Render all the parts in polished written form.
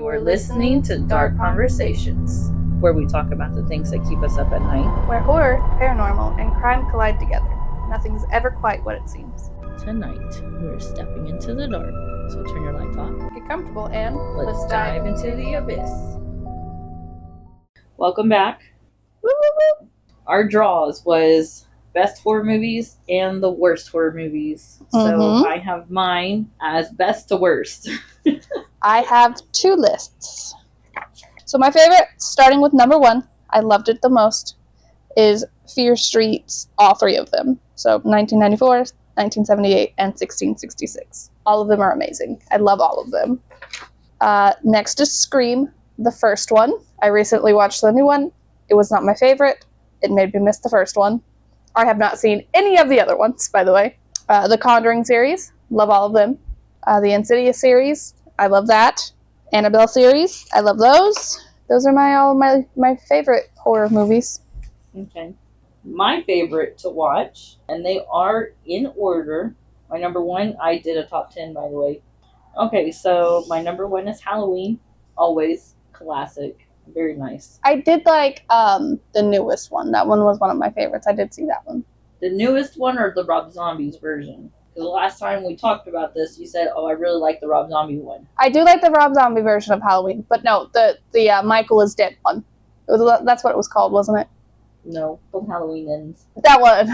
You're listening to Dark Conversations, where we talk about the things that keep us up at night. Where horror, paranormal, and crime collide together. Nothing's ever quite what it seems. Tonight, we're stepping into the dark, so turn your lights off. Get comfortable and Let's dive into the abyss. Welcome back. Woo, woo, woo. Our draws was best horror movies and the worst horror movies. So I have mine as best to worst. I have two lists. So my favorite, starting with number one, I loved it the most, is Fear Street's, all three of them. So 1994, 1978, and 1666. All of them are amazing. I love all of them. Next is Scream, the first one. I recently watched the new one. It was not my favorite. It made me miss the first one. I have not seen any of the other ones, by the way. The Conjuring series, love all of them. The Insidious series, I love that. Annabelle series, I love those. Those are my favorite horror movies. Okay. My favorite to watch, and they are in order. My number one, I did a top 10, by the way. Okay, so my number one is Halloween. Always classic. Very nice. I did like the newest one. That one was one of my favorites. I did see that one. The newest one or the Rob Zombies version? Because the last time we talked about this, you said, "Oh, I really like the Rob Zombie one." I do like the Rob Zombie version of Halloween, but no, the Michael is Dead one. That's what it was called, wasn't it? No, When Halloween Ends. That one.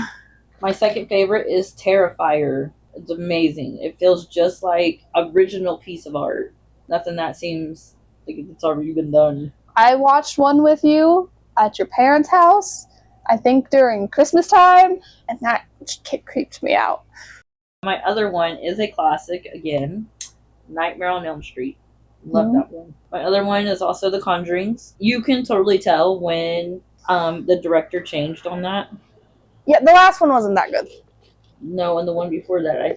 My second favorite is Terrifier. It's amazing. It feels just like original piece of art. Nothing that seems like it's already been done. I watched one with you at your parents' house, I think during Christmas time, and that creeped me out. My other one is a classic again, Nightmare on Elm Street. Love that one. My other one is also The Conjurings. You can totally tell when the director changed on that. Yeah, the last one wasn't that good. No, and the one before that, I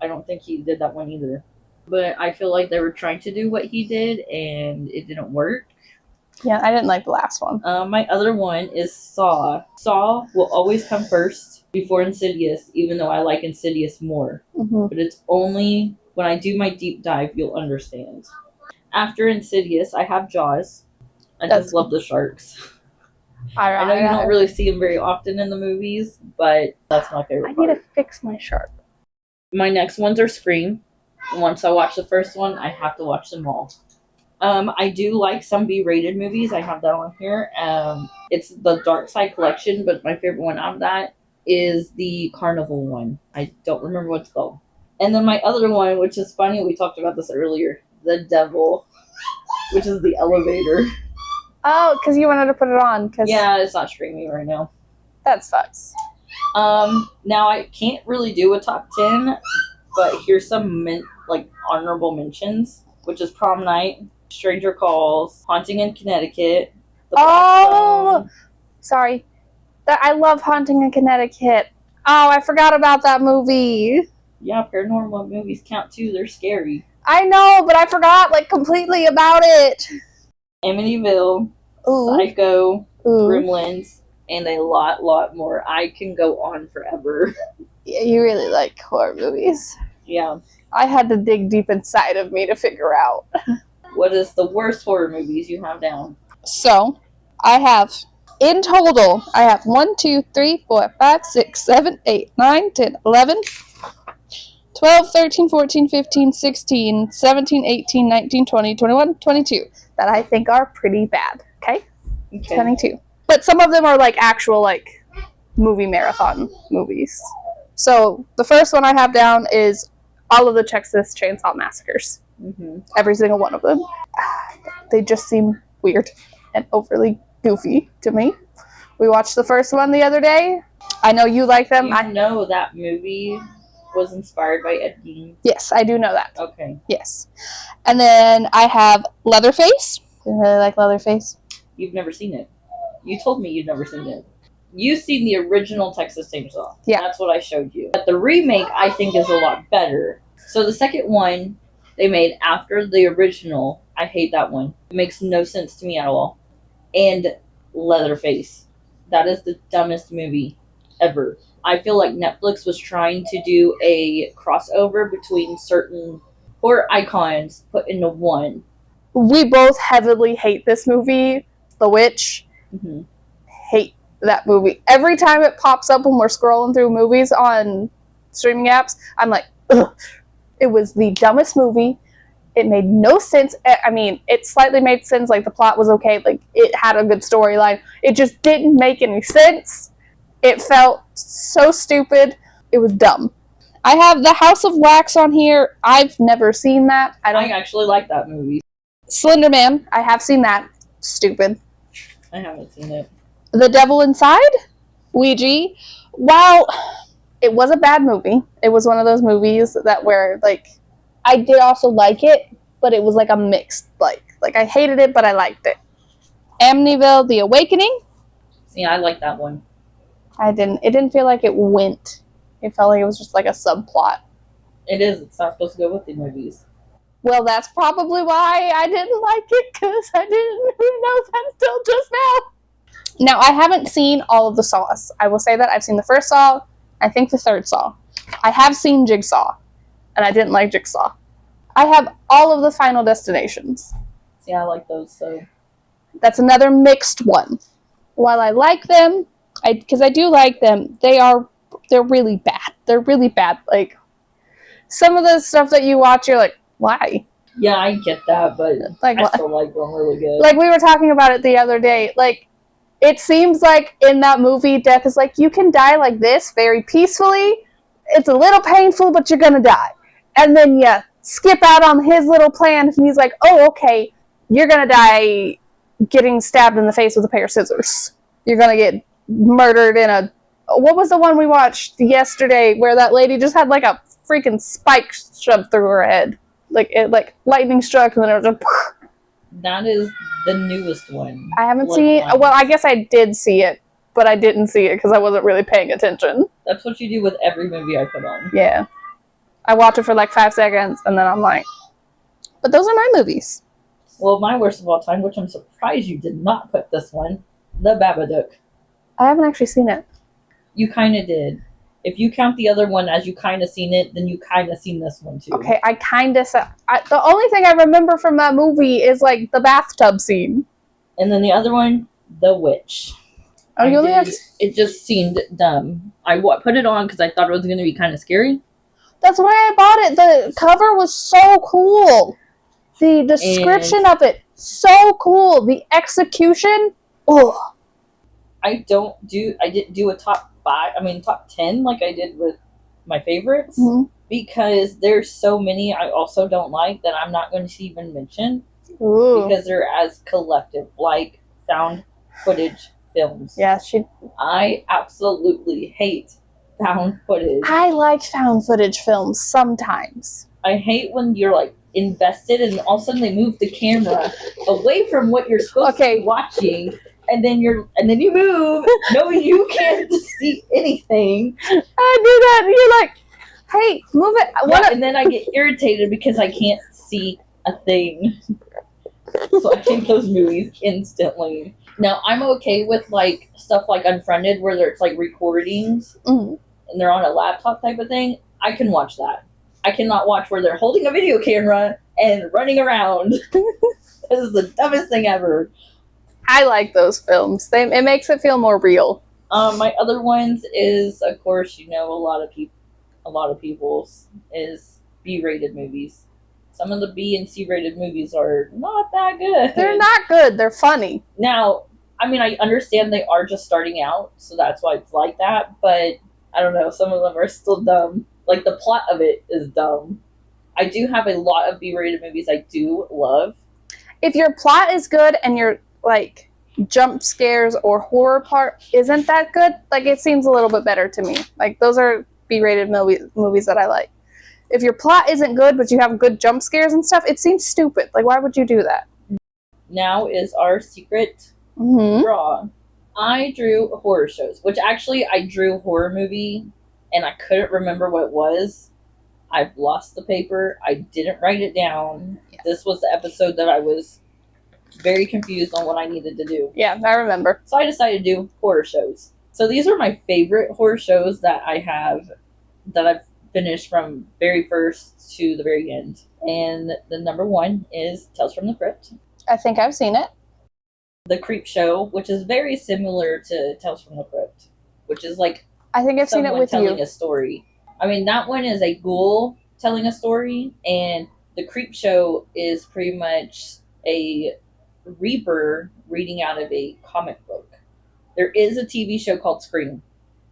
don't think he did that one either. But I feel like they were trying to do what he did, and it didn't work. Yeah, I didn't like the last one. My other one is Saw. Saw will always come first before Insidious, even though I like Insidious more. Mm-hmm. But it's only when I do my deep dive you'll understand. After Insidious, I have Jaws. I just love the sharks. I know you don't really see them very often in the movies, but that's my favorite part. I need to fix my shark. My next ones are Scream. Once I watch the first one, I have to watch them all. I do like some B-rated movies. I have that on here. It's the Dark Side Collection, but my favorite one out of that is the Carnival one. I don't remember what it's called. And then my other one, which is funny, we talked about this earlier, The Devil, which is the elevator. Oh, because you wanted to put it on. Yeah, it's not streaming right now. That sucks. Now I can't really do a top 10, but here's some honorable mentions, which is Prom Night, Stranger Calls, Haunting in Connecticut. Sorry. I love Haunting in Connecticut. Oh, I forgot about that movie. Yeah, paranormal movies count too. They're scary. I know, but I forgot completely about it. Amityville, Psycho, Gremlins, and a lot more. I can go on forever. Yeah, you really like horror movies. Yeah. I had to dig deep inside of me to figure out. What is the worst horror movies you have down? So, in total, I have 1, 2, 3, 4, 5, 6, 7, 8, 9, 10, 11, 12, 13, 14, 15, 16, 17, 18, 19, 20, 21, 22 that I think are pretty bad. Okay? 22. But some of them are actual movie marathon movies. So, the first one I have down is all of the Texas Chainsaw Massacres. Mm-hmm. Every single one of them. They just seem weird and overly goofy to me. We watched the first one the other day. I know you like them. I know that movie was inspired by Ed Gein. Yes, I do know that. Okay. Yes. And then I have Leatherface. I really like Leatherface. You've never seen it. You told me you've never seen it. You've seen the original Texas Chainsaw. Yeah. That's what I showed you. But the remake, I think, is a lot better. So the second one they made after the original, I hate that one. It makes no sense to me at all. And Leatherface. That is the dumbest movie ever. I feel like Netflix was trying to do a crossover between certain horror icons put into one, We both heavily hate this movie, The Witch. Mm-hmm. Hate that movie. Every time it pops up when we're scrolling through movies on streaming apps, I'm like, ugh. It was the dumbest movie. It made no sense. I mean, it slightly made sense. Like, the plot was okay. Like, it had a good storyline. It just didn't make any sense. It felt so stupid. It was dumb. I have The House of Wax on here. I've never seen that. I actually like that movie. Slender Man. I have seen that. Stupid. I haven't seen it. The Devil Inside. Ouija. While it was a bad movie, it was one of those movies that where, like, I did also like it, but it was like a mixed like. Like, I hated it, but I liked it. Amityville: The Awakening. See, I like that one. It didn't feel like it went. It felt like it was just like a subplot. It is. It's not supposed to go with the movies. Well, that's probably why I didn't like it, because I didn't know that until just now. Now, I haven't seen all of the Saws. I will say that. I've seen the first Saw, I think the third Saw. I have seen Jigsaw, and I didn't like Jigsaw. I have all of the Final Destinations. See, I like those, so. That's another mixed one. While I like them, because I do like them, they're really bad. They're really bad. Like, some of the stuff that you watch, you're like, why? Yeah, I get that, but like, I still like them really good. Like, we were talking about it the other day. Like, it seems like in that movie, death is like, you can die like this, very peacefully. It's a little painful, but you're gonna die. And then you skip out on his little plan, and he's like, oh, okay, you're gonna die getting stabbed in the face with a pair of scissors. You're gonna get murdered in a... What was the one we watched yesterday where that lady just had like a freaking spike shoved through her head? Like lightning struck, and then it was just... That is the newest one. I haven't seen it. Well, I guess I did see it, but I didn't see it because I wasn't really paying attention. That's what you do with every movie I put on. Yeah. I watch it for like 5 seconds, and then I'm like... But those are my movies. Well, my worst of all time, which I'm surprised you did not put this one, The Babadook. I haven't actually seen it. You kind of did. If you count the other one as you kind of seen it, then you kind of seen this one too. Okay, I kind of... The only thing I remember from that movie is, like, the bathtub scene. And then the other one, The Witch. Oh, you only have... It just seemed dumb. I put it on because I thought it was going to be kind of scary. That's why I bought it. The cover was so cool. The description of it, so cool. The execution, oh. I didn't do a top 10 like I did with my favorites, because there's so many I also don't like that I'm not going to even mention. Ooh. Because they're as collective, like found footage films. Yeah, I absolutely hate found footage. I like found footage films sometimes. I hate when you're like invested and all of a sudden they move the camera away from what you're supposed to be watching, and then you move. No, you can't see anything. I do that. And you're like, hey, move it. Yeah, and then I get irritated because I can't see a thing. So I hate those movies instantly. Now, I'm okay with like stuff like Unfriended where it's like recordings and they're on a laptop type of thing. I can watch that. I cannot watch where they're holding a video camera and running around. This is the dumbest thing ever. I like those films. It makes it feel more real. My other ones is, of course, a lot of people's is B-rated movies. Some of the B and C-rated movies are not that good. They're not good. They're funny. Now, I mean, I understand they are just starting out, so that's why it's like that, but I don't know, some of them are still dumb. Like, the plot of it is dumb. I do have a lot of B-rated movies I do love. If your plot is good and your, like, jump scares or horror part isn't that good, like, it seems a little bit better to me. Like, those are B-rated movies that I like. If your plot isn't good, but you have good jump scares and stuff, it seems stupid. Like, why would you do that? Now is our secret draw. I drew horror shows, which actually I drew a horror movie, and I couldn't remember what it was. I've lost the paper. I didn't write it down. Yeah. This was the episode that I was very confused on what I needed to do. Yeah, I remember. So I decided to do horror shows. So these are my favorite horror shows that I have, that I've finished from very first to the very end. And the number one is Tales from the Crypt. I think I've seen it. The Creep Show, which is very similar to Tales from the Crypt, which is like I think I've seen it someone with telling you. a story. I mean, that one is a ghoul telling a story, and the Creep Show is pretty much a reaper reading out of a comic book. There is a TV show called Scream.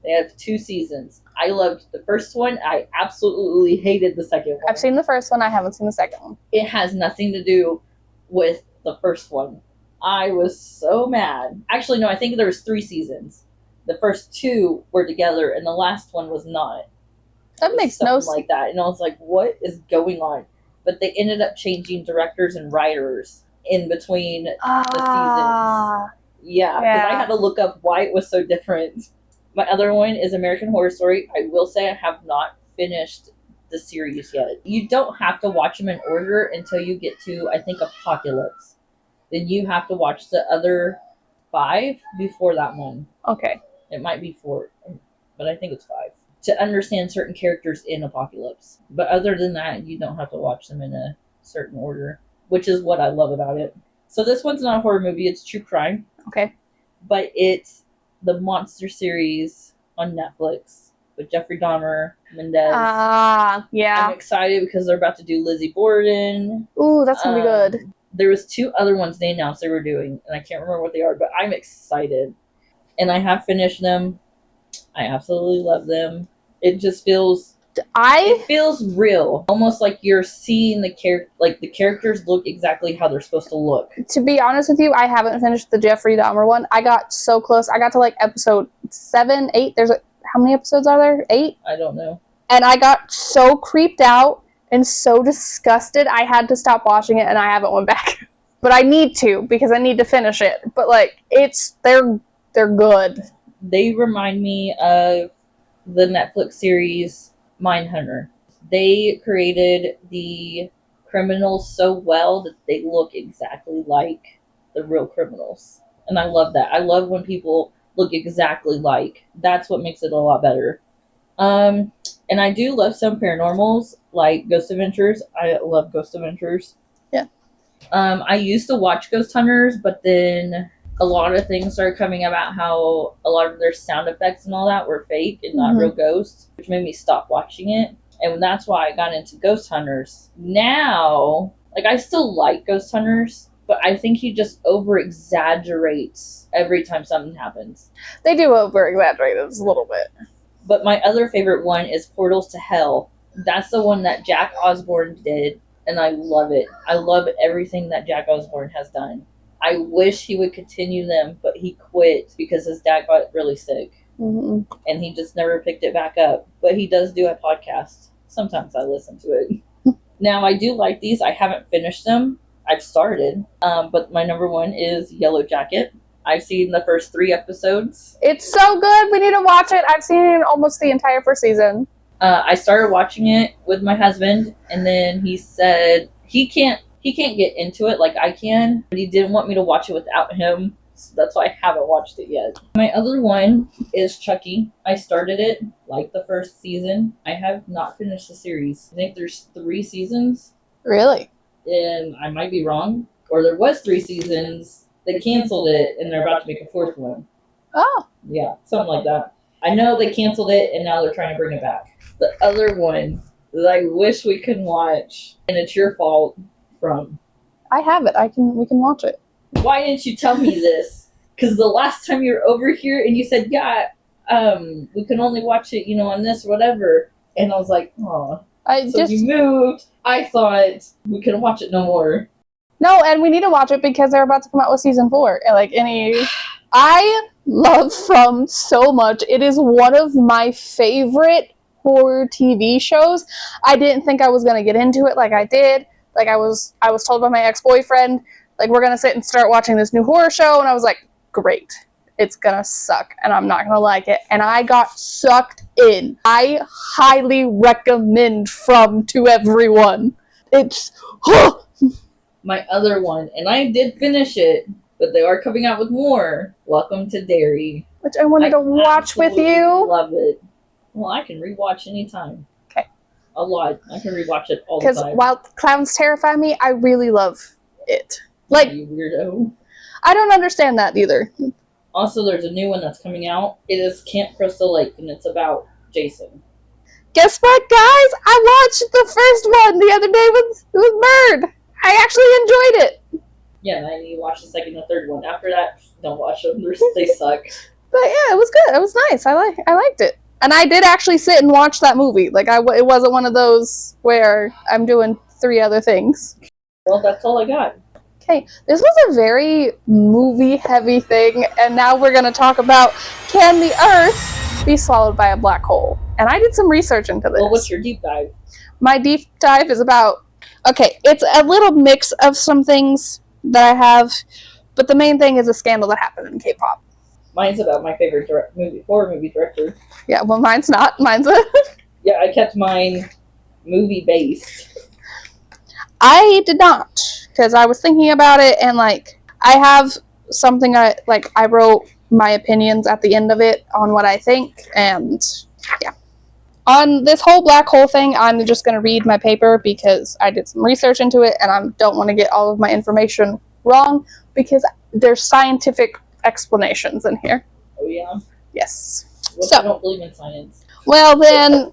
They have 2 seasons. I loved the first one. I absolutely hated the second one. I've seen the first one. I haven't seen the second one. It has nothing to do with the first one. I was so mad. Actually, no, I think there was 3 seasons. The first 2 were together, and the last one was not. That makes no sense. Like that, and I was like, "What is going on?" But they ended up changing directors and writers in between the seasons. Yeah, because I had to look up why it was so different. My other one is American Horror Story. I will say I have not finished the series yet. You don't have to watch them in order until you get to, I think, Apocalypse. Then you have to watch the other 5 before that one. Okay. It might be 4, but I think it's 5. To understand certain characters in Apocalypse. But other than that, you don't have to watch them in a certain order, which is what I love about it. So this one's not a horror movie, it's true crime. Okay. But it's the monster series on Netflix with Jeffrey Dahmer, Mendez. Yeah. I'm excited because they're about to do Lizzie Borden. Ooh, that's gonna be good. There was 2 other ones they announced they were doing, and I can't remember what they are, but I'm excited. And I have finished them. I absolutely love them. It just feels it feels real, almost like you're seeing the the characters look exactly how they're supposed to look. To be honest with you, I haven't finished the Jeffrey Dahmer one. I got so close. I got to like episode 7, 8. How many episodes are there? 8? I don't know. And I got so creeped out and so disgusted, I had to stop watching it, and I haven't went back. But I need to because I need to finish it. But like, they're good. They remind me of the Netflix series Mindhunter. They created the criminals so well that they look exactly like the real criminals. And I love that. I love when people look exactly like. That's what makes it a lot better. And I do love some paranormals, like Ghost Adventures. I love Ghost Adventures. Yeah. I used to watch Ghost Hunters, but then a lot of things started coming about how a lot of their sound effects and all that were fake and not real ghosts, which made me stop watching it. And that's why I got into Ghost Hunters. Now, like, I still like Ghost Hunters, but I think he just over-exaggerates every time something happens. They do over-exaggerate it a little bit. But my other favorite one is Portals to Hell. That's the one that Jack Osborne did, and I love it. I love everything that Jack Osborne has done. I wish he would continue them, but he quit because his dad got really sick. And he just never picked it back up. But he does do a podcast. Sometimes I listen to it. Now, I do like these. I haven't finished them. I've started. But my number one is Yellow Jacket. I've seen the first 3 episodes. It's so good. We need to watch it. I've seen almost the entire first season. I started watching it with my husband, and then he said he can't get into it like I can, but he didn't want me to watch it without him. So that's why I haven't watched it yet. My other one is Chucky. I started it like the first season. I have not finished the series. I think there's 3 seasons. Really? And I might be wrong. Or there was 3 seasons. They canceled it, and they're about to make a 4th one. Oh. Yeah, something like that. I know they canceled it, and now they're trying to bring it back. The other one that I wish we could watch, and it's your fault, from. I have it. We can watch it. Why didn't you tell me this? Because the last time you were over here, and you said, yeah, we can only watch it, on this, whatever. And I was like, oh. You moved. I thought we couldn't watch it no more. No, and we need to watch it because they're about to come out with season 4. I love From so much. It is one of my favorite horror TV shows. I didn't think I was going to get into it like I did. Like, I was told by my ex-boyfriend, like, we're going to sit and start watching this new horror show. And I was like, great. It's going to suck. And I'm not going to like it. And I got sucked in. I highly recommend From to everyone. It's... My other one, and I did finish it, but they are coming out with more. Welcome to Derry. Which I wanted to watch with you. Love it. Well, I can rewatch anytime. Okay. A lot. I can rewatch it all the Because time. while clowns terrify me, I really love it. Like, You weirdo. I don't understand that either. Also, there's a new one that's coming out. It is Camp Crystal Lake, and it's about Jason. Guess what, guys? I watched the first one the other day with Bird. I actually enjoyed it. Yeah, and I need to watch the second and third one. After that, don't watch them. They suck. But yeah, it was good. It was nice. I liked it. And I did actually sit and watch that movie. Like, it wasn't one of those where I'm doing 3 other things. Well, that's all I got. Okay, this was a very movie-heavy thing, and now we're going to talk about, can the Earth be swallowed by a black hole? And I did some research into this. Well, what's your deep dive? My deep dive is about, okay, it's a little mix of some things that I have, but the main thing is a scandal that happened in K-pop. Mine's about my favorite horror movie director. Yeah, well, mine's not. Mine's a... Yeah, I kept mine movie-based. I did not, because I was thinking about it, and, like, I have something I wrote my opinions at the end of it on what I think, and, yeah. On this whole black hole thing, I'm just going to read my paper because I did some research into it, and I don't want to get all of my information wrong, because there's scientific explanations in here. Oh, yeah? Yes. Well, So, I don't believe in science. well, then,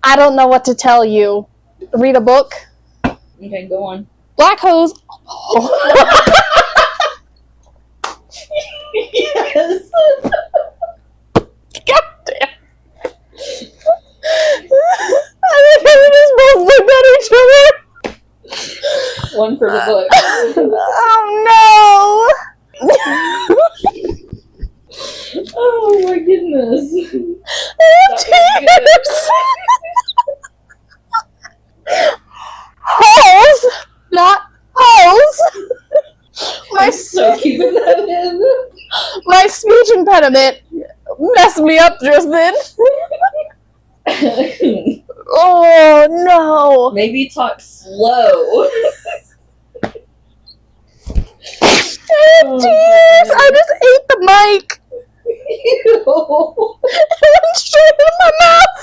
I don't know what to tell you. Read a book. Okay, go on. Black holes. Yes! God damn. I think we just both looked at each other. One for the book. Oh no! Oh my goodness. Tears! Holes! Not holes! I'm so keeping that in. My speech impediment messed me up just then. Oh no! Maybe talk slow. Tears! I just ate the mic! Ew. It went straight in my mouth!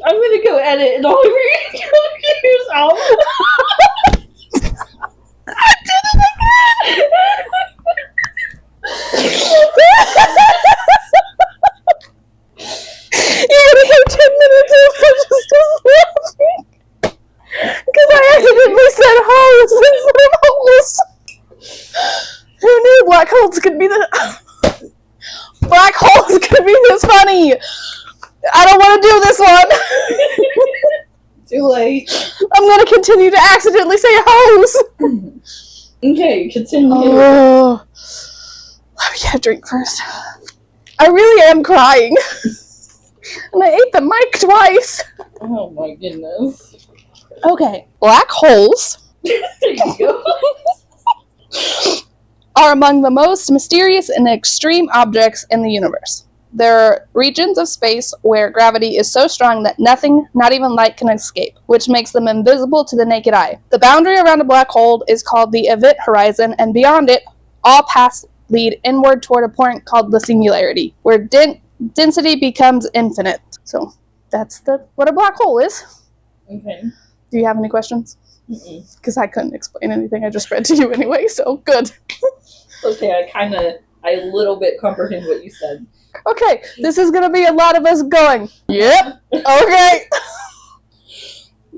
I'm gonna go edit and all of your ears out. I did it again! You're gonna get 10 minutes of just laughing. Because I accidentally said holes instead of holes. Who knew black holes could be black holes could be this funny? I don't want to do this one. Too late. I'm gonna continue to accidentally say hoes. Okay, continue. Oh, let me get a drink first. I really am crying. And I ate the mic twice. Oh my goodness. Okay. Black holes There you go. are among the most mysterious and extreme objects in the universe. There are regions of space where gravity is so strong that nothing, not even light, can escape, which makes them invisible to the naked eye. The boundary around a black hole is called the event horizon, and beyond it, all paths lead inward toward a point called the singularity, where density becomes infinite. So that's what a black hole is. Okay. Do you have any questions? Because I couldn't explain anything I just read to you anyway, so good. Okay, I a little bit comprehend what you said. Okay, this is going to be a lot of us going, yep, okay.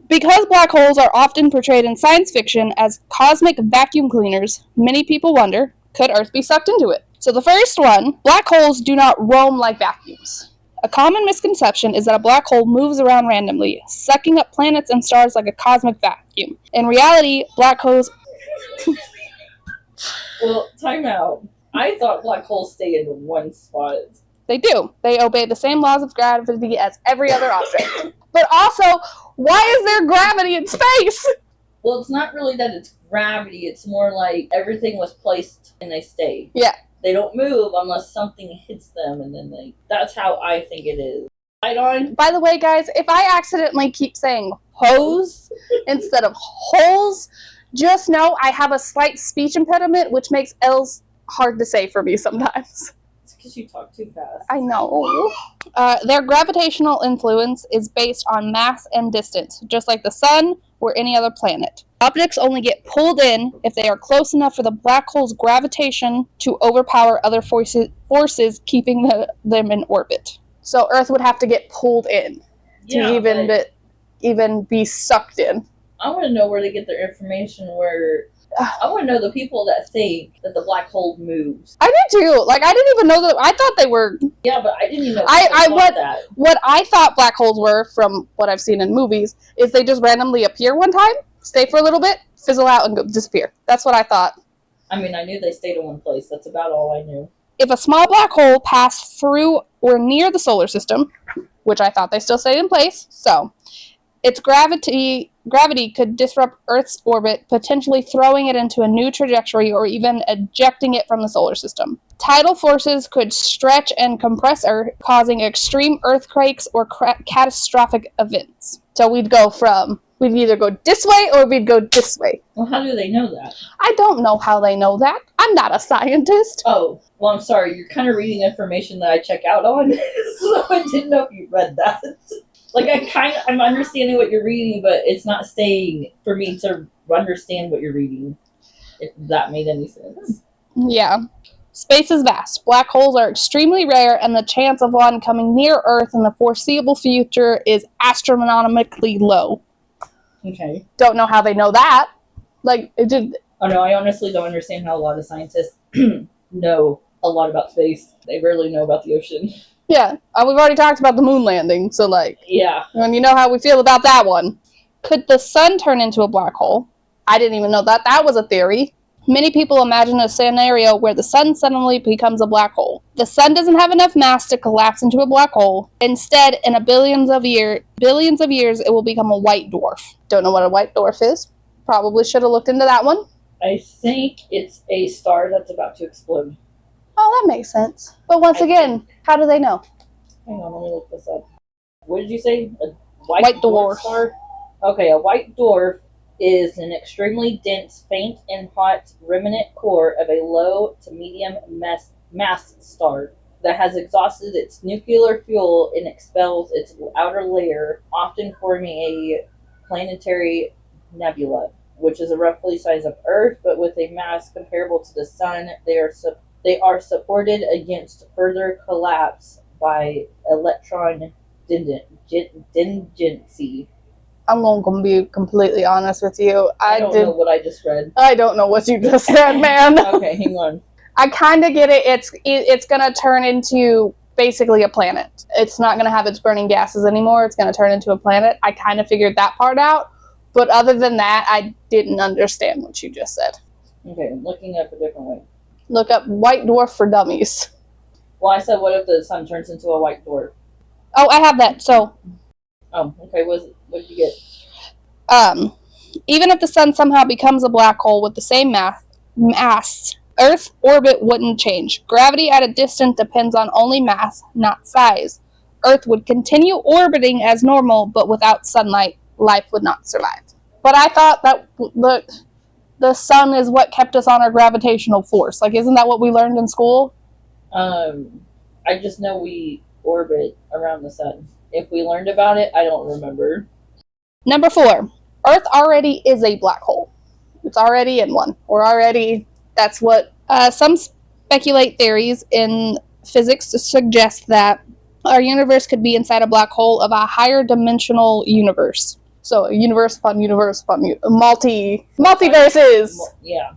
Because black holes are often portrayed in science fiction as cosmic vacuum cleaners, many people wonder, could Earth be sucked into it? So the first one, black holes do not roam like vacuums. A common misconception is that a black hole moves around randomly, sucking up planets and stars like a cosmic vacuum. In reality, black holes... Well, time out. I thought black holes stay in one spot. They do. They obey the same laws of gravity as every other object. But also, why is there gravity in space? Well, it's not really that it's gravity. It's more like everything was placed and they stay. Yeah. They don't move unless something hits them, and then that's how I think it is. Right on? By the way, guys, if I accidentally keep saying hose instead of holes, just know I have a slight speech impediment, which makes L's hard to say for me sometimes. It's because you talk too fast. I know. Their gravitational influence is based on mass and distance, just like the sun or any other planet. Objects only get pulled in if they are close enough for the black hole's gravitation to overpower other forces keeping them in orbit. So Earth would have to get pulled in to even be sucked in. I want to know where they get their information. I want to know the people that think that the black hole moves. I do too. Like, I didn't even know that. I thought they were. Yeah, but I didn't even know what I thought black holes were, from what I've seen in movies, is they just randomly appear one time, stay for a little bit, fizzle out, and disappear. That's what I thought. I mean, I knew they stayed in one place. That's about all I knew. If a small black hole passed through or near the solar system, which I thought they still stayed in place, so its gravity could disrupt Earth's orbit, potentially throwing it into a new trajectory or even ejecting it from the solar system. Tidal forces could stretch and compress Earth, causing extreme earthquakes or catastrophic events. So we'd either go this way or we'd go this way. Well, how do they know that? I don't know how they know that. I'm not a scientist. Oh, well, I'm sorry. You're kind of reading information that I check out on, so I didn't know if you read that. Like, I'm understanding what you're reading, but it's not staying for me to understand what you're reading, if that made any sense. Yeah. Space is vast. Black holes are extremely rare, and the chance of one coming near Earth in the foreseeable future is astronomically low. Okay. Don't know how they know that. Like, it did. Oh, no, I honestly don't understand how a lot of scientists know a lot about space. They rarely know about the ocean. Yeah, we've already talked about the moon landing, so, like... Yeah. And you know how we feel about that one. Could the sun turn into a black hole? I didn't even know that. That was a theory. Many people imagine a scenario where the sun suddenly becomes a black hole. The sun doesn't have enough mass to collapse into a black hole. Instead, in billions of years, it will become a white dwarf. Don't know what a white dwarf is. Probably should have looked into that one. I think it's a star that's about to explode. Oh, that makes sense. But once again, how do they know? Hang on, let me look this up. What did you say? A white dwarf star? Okay, a white dwarf is an extremely dense, faint, and hot remnant core of a low to medium mass star that has exhausted its nuclear fuel and expels its outer layer, often forming a planetary nebula, which is a roughly size of Earth, but with a mass comparable to the sun. They are supported against further collapse by electron dingency. I'm going to be completely honest with you. I don't know what I just read. I don't know what you just said, man. Okay, hang on. I kind of get it. It's going to turn into basically a planet. It's not going to have its burning gases anymore. It's going to turn into a planet. I kind of figured that part out. But other than that, I didn't understand what you just said. Okay, I'm looking up a different way. Look up white dwarf for dummies. Well, I said, what if the sun turns into a white dwarf? Oh, I have that. So. Oh, okay. What did you get? Even if the sun somehow becomes a black hole with the same mass, Earth's orbit wouldn't change. Gravity at a distance depends on only mass, not size. Earth would continue orbiting as normal, but without sunlight, life would not survive. But I thought that the sun is what kept us on our gravitational force. Like, isn't that what we learned in school? I just know we orbit around the sun. If we learned about it, I don't remember. Number 4. Earth already is a black hole. It's already in one. That's what some speculate theories in physics suggest that our universe could be inside a black hole of a higher dimensional universe. So a universe upon universe upon multiverses. Yeah.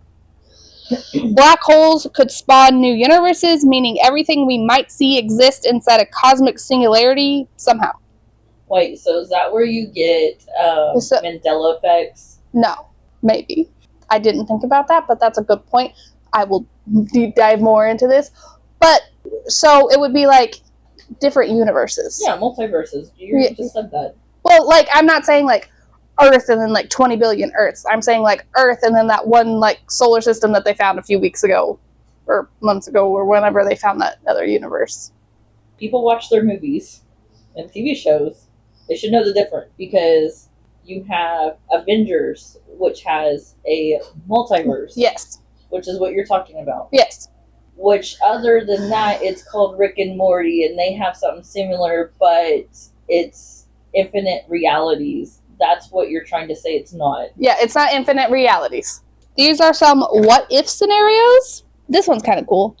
Black holes could spawn new universes, meaning everything we might see exists inside a cosmic singularity somehow. Wait, so is that where you get Mandela effects? No, maybe. I didn't think about that, but that's a good point. I will deep dive more into this. But, so it would be like different universes. Yeah, multiverses. You just said that. Well, like, I'm not saying like Earth and then like 20 billion Earths. I'm saying like Earth and then that one like solar system that they found a few weeks ago or months ago or whenever they found that other universe. People watch their movies and TV shows. They should know the difference because you have Avengers, which has a multiverse. Yes. Which is what you're talking about. Yes. Which, other than that, it's called Rick and Morty, and they have something similar, but it's infinite realities. That's what you're trying to say. It's not. Yeah, it's not infinite realities. These are some what if scenarios. This one's kind of cool.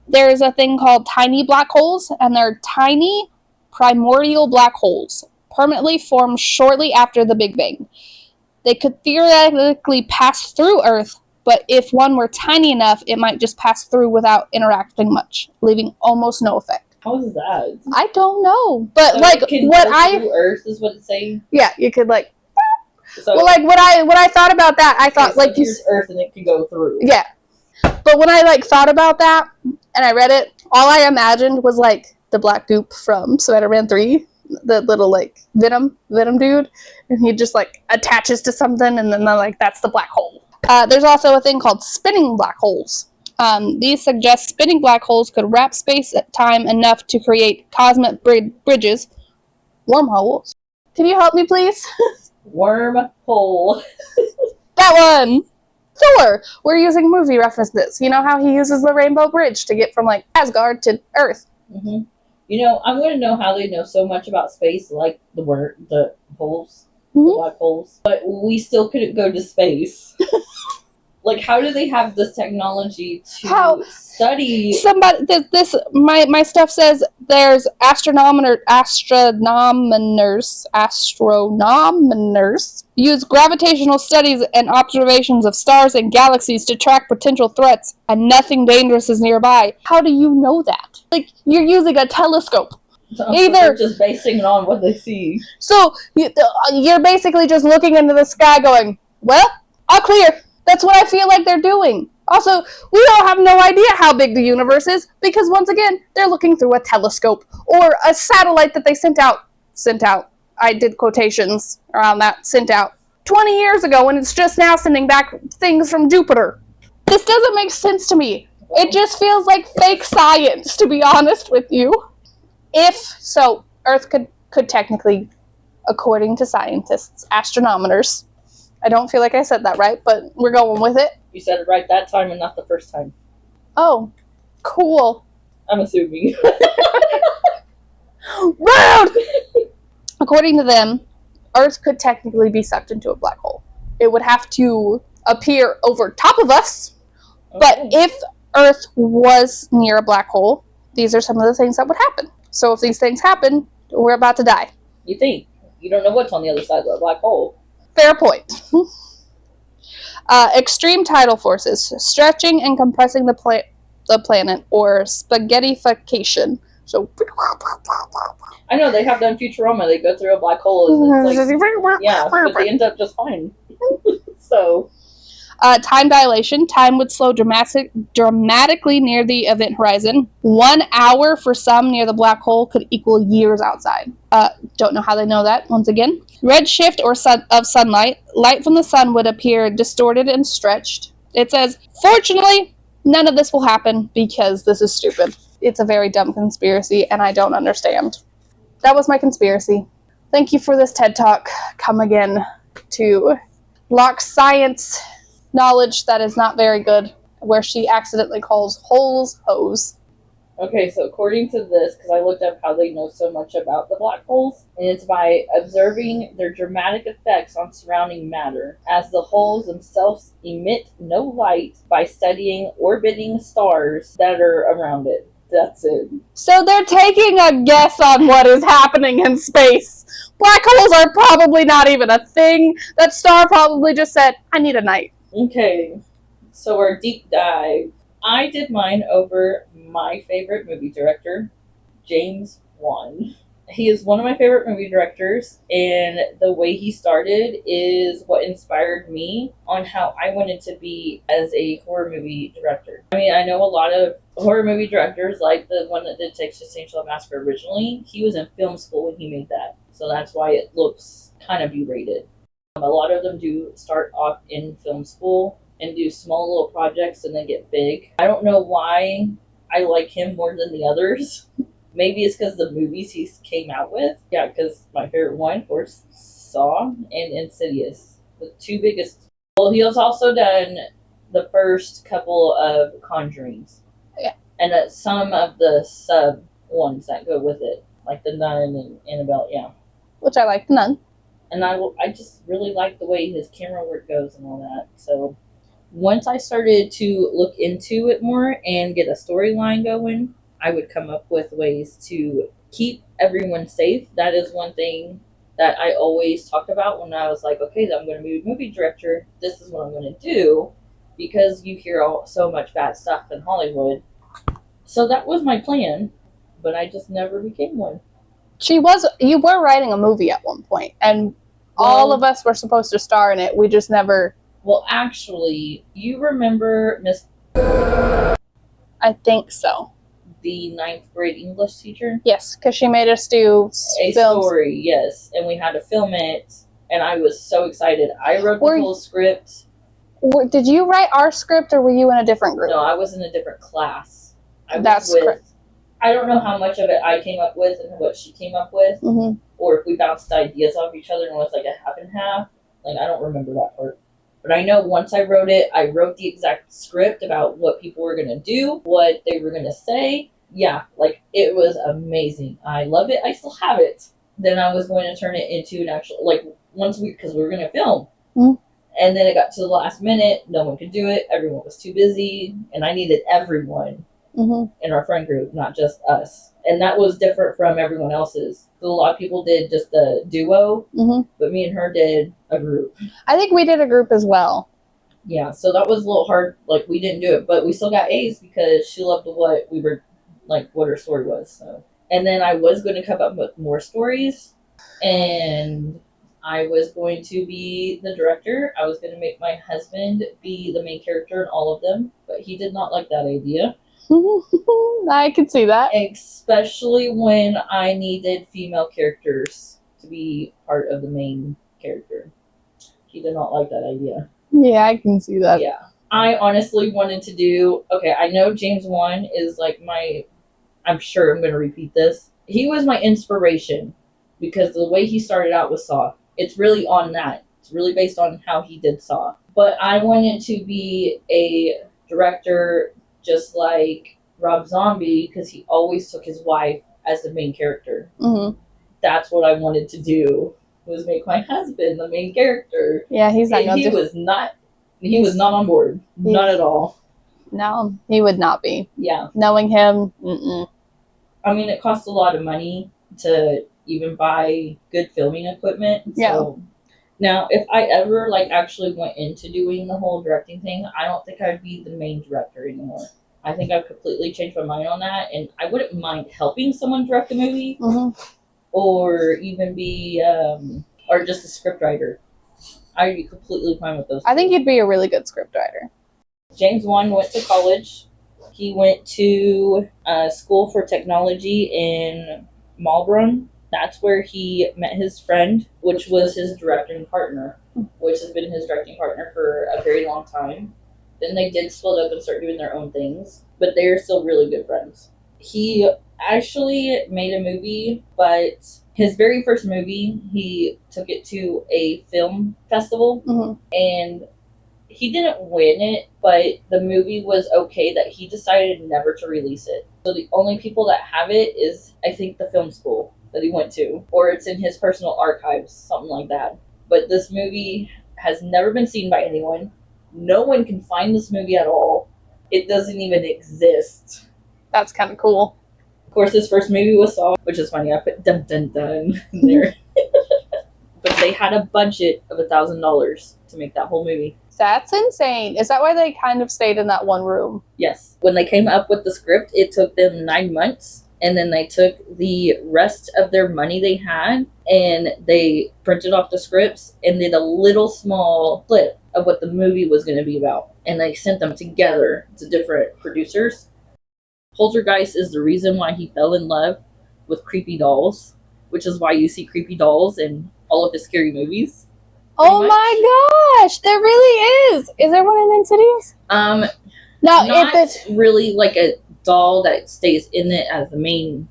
There's a thing called tiny black holes, and they're tiny primordial black holes, permanently formed shortly after the Big Bang. They could theoretically pass through Earth, but if one were tiny enough, it might just pass through without interacting much, leaving almost no effect. How is that? I don't know, but So like it can what go through Earth is what it's saying. yeah, you could like. So well, like when I thought about that, I thought so like here's Earth and it can go through. yeah, but when I like thought about that and I read it, all I imagined was like the black goop from Spider-Man 3, the little like venom dude, and he just like attaches to something, and then like that's the black hole. There's also a thing called spinning black holes. These suggest spinning black holes could wrap space-time enough to create cosmic bridges, wormholes. Can you help me, please? Wormhole. That one! Thor! We're using movie references. You know how he uses the Rainbow Bridge to get from, like, Asgard to Earth. Mm-hmm. You know, I want to know how they know so much about space, like the holes, the black holes, but we still couldn't go to space. Like, how do they have this technology to study? Somebody, my stuff says there's astronomers use gravitational studies and observations of stars and galaxies to track potential threats, and nothing dangerous is nearby. How do you know that? Like, you're using a telescope. Either they're just basing it on what they see. So you're basically just looking into the sky going, well, all clear. That's what I feel like they're doing. Also, we all have no idea how big the universe is because, once again, they're looking through a telescope or a satellite that they sent out. I did quotations around that. Sent out 20 years ago, and it's just now sending back things from Jupiter. This doesn't make sense to me. It just feels like fake science, to be honest with you. Earth could technically, according to scientists, astronomers. I don't feel like I said that right, but we're going with it. You said it right that time and not the first time. Oh, cool. I'm assuming. Rude! According to them, Earth could technically be sucked into a black hole. It would have to appear over top of us, but if Earth was near a black hole, these are some of the things that would happen. So if these things happen, we're about to die. You think. You don't know what's on the other side of the black hole. Fair point. Extreme tidal forces, stretching and compressing the planet, or spaghettification. So, I know they have done Futurama. They go through a black hole, and it's like, yeah, but they end up just fine. So, time dilation. Time would slow dramatically near the event horizon. 1 hour for some near the black hole could equal years outside. Don't know how they know that, once again. Redshift of sunlight. Light from the sun would appear distorted and stretched. It says, fortunately, none of this will happen because this is stupid. It's a very dumb conspiracy, and I don't understand. That was my conspiracy. Thank you for this TED Talk. Come again to block science knowledge that is not very good, where she accidentally calls holes hose. Okay, so according to this, because I looked up how they know so much about the black holes, and it's by observing their dramatic effects on surrounding matter, as the holes themselves emit no light by studying orbiting stars that are around it. That's it. So they're taking a guess on what is happening in space. Black holes are probably not even a thing. That star probably just said, I need a night. Okay, so our deep dive. I did mine over my favorite movie director, James Wan. He is one of my favorite movie directors, and the way he started is what inspired me on how I wanted to be as a horror movie director. I mean, I know a lot of horror movie directors, like the one that did Texas Chainsaw Massacre originally. He was in film school when he made that, so that's why it looks kind of B-rated. A lot of them do start off in film school and do small little projects and then get big. I don't know why I like him more than the others. Maybe it's because the movies he came out with. Yeah, because my favorite one, of course, Saw and Insidious. The two biggest. Well, he has also done the first couple of Conjurings. and some of the sub ones that go with it, like the Nun and Annabelle. Yeah, which I like none. and I just really like the way his camera work goes and all that. So once I started to look into it more and get a storyline going, I would come up with ways to keep everyone safe. That is one thing that I always talked about when I was like, okay, I'm going to be a movie director. This is what I'm going to do, because you hear so much bad stuff in Hollywood. So that was my plan, but I just never became one. You were writing a movie at one point, and all of us were supposed to star in it. We just never. Well, actually, you remember Miss, I think so. the ninth grade English teacher? Yes, because she made us do A films. story, yes, and we had to film it, and I was so excited. I wrote the whole script. Did you write our script, or were you in a different group? No, I was in a different class. That's correct. I don't know how much of it I came up with and what she came up with, or if we bounced ideas off each other and it was like a half and half. Like, I don't remember that part. But I know once I wrote it, I wrote the exact script about what people were going to do, what they were going to say. Yeah, like, it was amazing. I love it. I still have it. Then I was going to turn it into an actual, like, because we were going to film. And then it got to the last minute. No one could do it. Everyone was too busy. And I needed everyone in our friend group, not just us. And that was different from everyone else's. So a lot of people did just a duo, but me and her did a group. I think we did a group as well. Yeah, so that was a little hard. Like, we didn't do it, but we still got A's because she loved what we were, like, what her story was. So, and then I was going to come up with more stories, and I was going to be the director. I was going to make my husband be the main character in all of them, but he did not like that idea. I can see that. Especially when I needed female characters to be part of the main character. He did not like that idea. Yeah, I can see that. Yeah. I honestly wanted to do, okay, I know James Wan is like I'm sure I'm going to repeat this. He was my inspiration because the way he started out with Saw, it's really on that. It's really based on how he did Saw. But I wanted to be a director just like Rob Zombie, because he always took his wife as the main character. That's what I wanted to do, was make my husband the main character. Yeah, he's not. He was not on board. Not at all. No, he would not be. Yeah. Knowing him, I mean, it costs a lot of money to even buy good filming equipment. Yeah. So now, if I ever actually went into doing the whole directing thing, I don't think I'd be the main director anymore. I think I've completely changed my mind on that, and I wouldn't mind helping someone direct a movie, or even be, or just a script writer. I'd be completely fine with those. I think you'd be a really good script writer. James Wan went to college. He went to school for technology in Melbourne. That's where he met his friend, which was his directing partner, which has been his directing partner for a very long time. Then they did split up and start doing their own things, but they're still really good friends. He actually made a movie, but his very first movie, he took it to a film festival, and he didn't win it, but the movie was okay that he decided never to release it. So the only people that have it is, I think, the film school that he went to, or it's in his personal archives, something like that. But this movie has never been seen by anyone. No one can find this movie at all. It doesn't even exist. That's kind of cool. Of course, his first movie was Saw, which is funny. I put dun dun dun there. But they had a budget of $1,000 to make that whole movie. That's insane. Is that why they kind of stayed in that one room? Yes. When they came up with the script, it took them 9 months. And then they took the rest of their money they had and they printed off the scripts and did a little small clip of what the movie was going to be about. And they sent them together to different producers. Poltergeist is the reason why he fell in love with creepy dolls, which is why you see creepy dolls in all of his scary movies. Oh my gosh, there really is. Is there one in Insidious? No, not really like a doll that stays in it as the main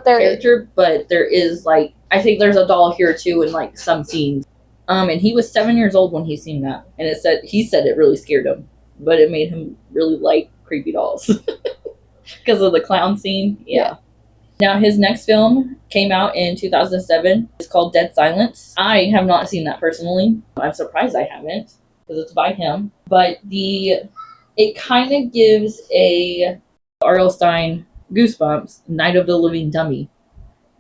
character, but there is I think there's a doll here too in some scenes. And he was 7 years old when he seen that, and he said it really scared him, but it made him really like creepy dolls. because of the clown scene. Yeah. Now, his next film came out in 2007. It's called Dead Silence. I have not seen that personally. I'm surprised I haven't because it's by him. But it kind of gives a R.L. Stine Goosebumps, Night of the Living Dummy.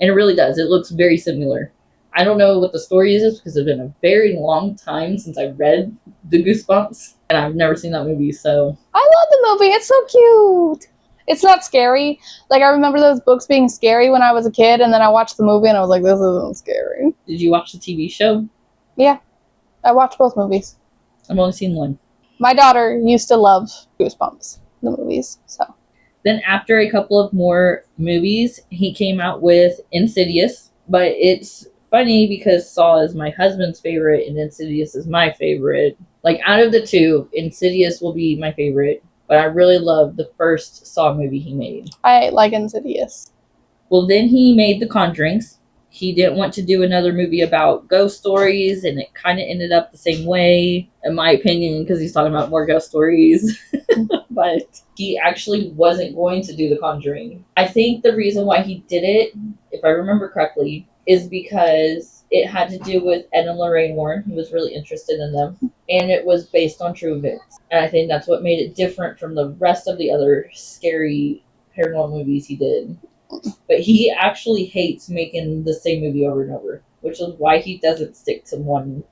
And it really does. It looks very similar. I don't know what the story is because it's been a very long time since I read the Goosebumps. And I've never seen that movie, so. I love the movie. It's so cute. It's not scary. Like, I remember those books being scary when I was a kid, and then I watched the movie, and I was like, this isn't scary. Did you watch the TV show? Yeah. I watched both movies. I've only seen one. My daughter used to love Goosebumps, the movies, so. Then after a couple of more movies, he came out with Insidious. But it's funny because Saw is my husband's favorite and Insidious is my favorite. Like, out of the two, Insidious will be my favorite. But I really love the first Saw movie he made. I like Insidious. Well, then he made The Conjurings. He didn't want to do another movie about ghost stories, and it kind of ended up the same way, in my opinion, because he's talking about more ghost stories. But he actually wasn't going to do The Conjuring. I think the reason why he did it, if I remember correctly, is because it had to do with Ed and Lorraine Warren. He was really interested in them. And it was based on true events. And I think that's what made it different from the rest of the other scary paranormal movies he did. But he actually hates making the same movie over and over, which is why he doesn't stick to one.